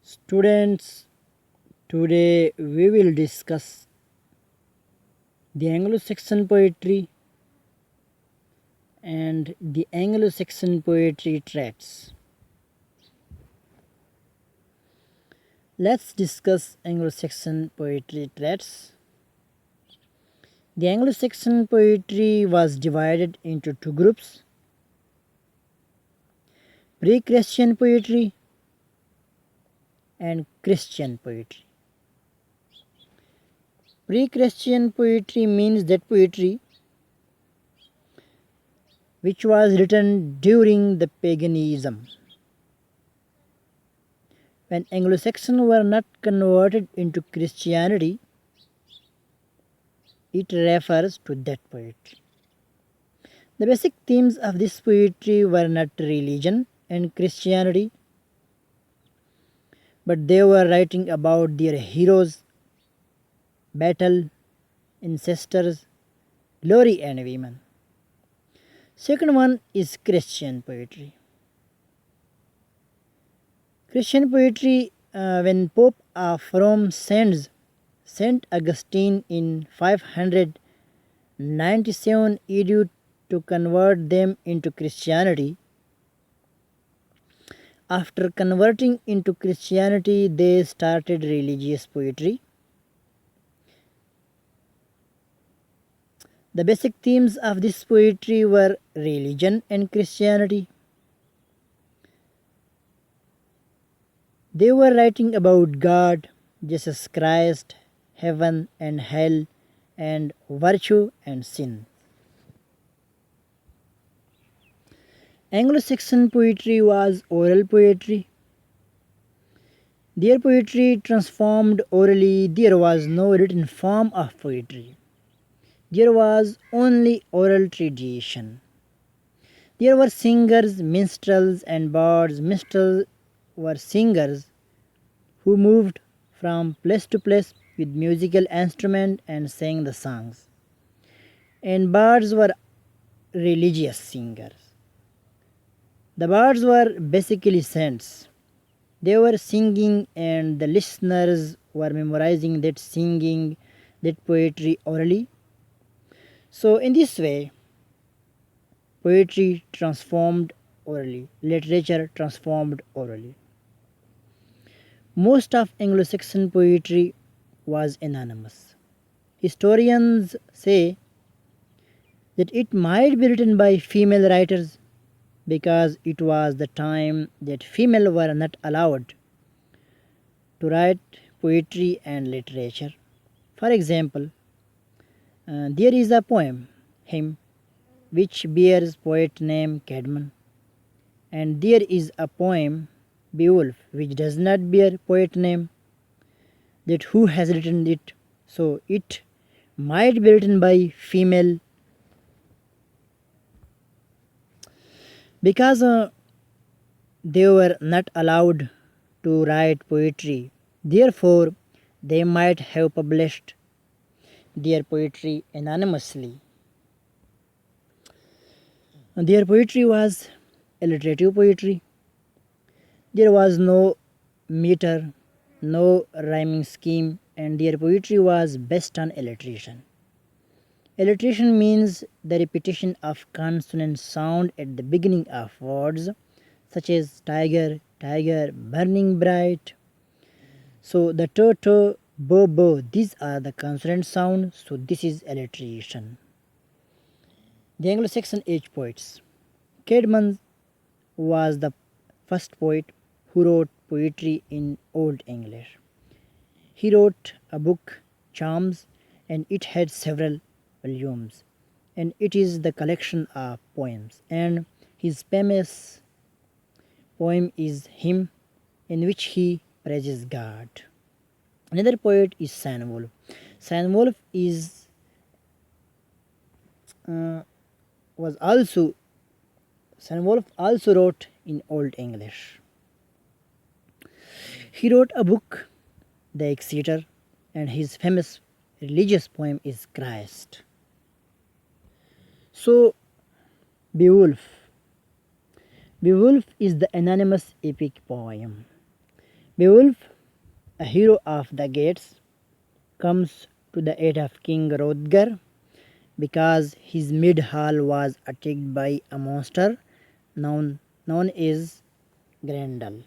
Students, today we will discuss the Anglo Saxon poetry and the Anglo Saxon poetry traits. Let's discuss Anglo Saxon poetry traits. The Anglo Saxon poetry was divided into two groups: pre Christian poetry and Christian poetry. Pre Christian poetry means that poetry which was written during the paganism, when Anglo-Saxons were not converted into Christianity. It refers to that poetry. The basic themes of this poetry were not religion and Christianity, but they were writing about their heroes, battle, ancestors, glory and women. Second one is Christian poetry. Christian poetry, when Pope of Rome sends Saint Augustine in 597 AD to convert them into Christianity. After converting into Christianity, they started religious poetry. The basic themes of this poetry were religion and Christianity. They were writing about God, Jesus Christ, heaven and hell, and virtue and sin. Anglo-Saxon poetry was oral poetry. Their poetry transformed orally. There was no written form of poetry. There was only oral tradition. There were singers, minstrels, and bards. Minstrels were singers who moved from place to place with musical instrument and sang the songs. And bards were religious singers. The bards were basically saints. They were singing and the listeners were memorizing that singing, that poetry orally. So in this way, poetry transformed orally, literature transformed orally. Most of Anglo-Saxon poetry was anonymous. Historians say that it might be written by female writers because it was the time that female were not allowed to write poetry and literature. For example, there is a poem, hymn, which bears poet name Cadman, and there is a poem, Beowulf, which does not bear poet name, that who has written it. So it might be written by female because they were not allowed to write poetry. Therefore, they might have published their poetry anonymously. Their poetry was alliterative poetry. There was no meter, no rhyming scheme, and their poetry was based on alliteration. Alliteration means the repetition of consonant sound at the beginning of words, such as tiger, tiger, burning bright. So the to, bo, these are the consonant sounds, so this is alliteration. The Anglo-Saxon age poets. Caedmon was the first poet who wrote poetry in Old English. He wrote a book, Charms, and it had several volumes, and it is the collection of poems. And his famous poem is Hymn, in which he praises God. Another poet is Sanwolf. Sanwolf is was also Sanwolf also wrote in Old English. He wrote a book, The Exeter, and his famous religious poem is Christ. So, Beowulf. Beowulf is the anonymous epic poem. Beowulf, a hero of the Geats, comes to the aid of King Hrothgar because his mid hall was attacked by a monster known as Grendel.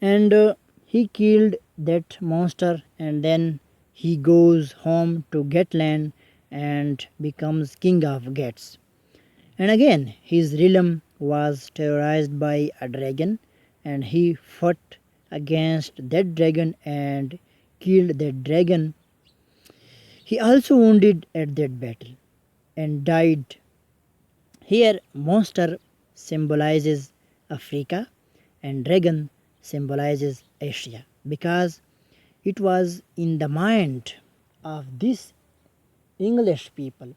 And he killed that monster, and then he goes home to get land and becomes king of Geats. And again his realm was terrorized by a dragon, and he fought against that dragon and killed that dragon. He also wounded at that battle and died. Here monster symbolizes Africa and dragon symbolizes Asia, because it was in the mind of this English people,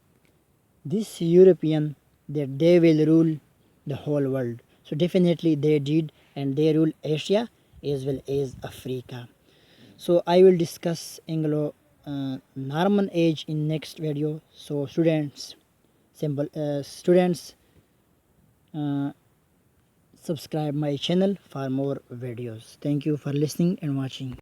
this European, that they will rule the whole world. So definitely they did, and they rule Asia as well as Africa. So I will discuss Anglo Norman age in next video. So students uh, subscribe my channel for more videos. Thank you for listening and watching.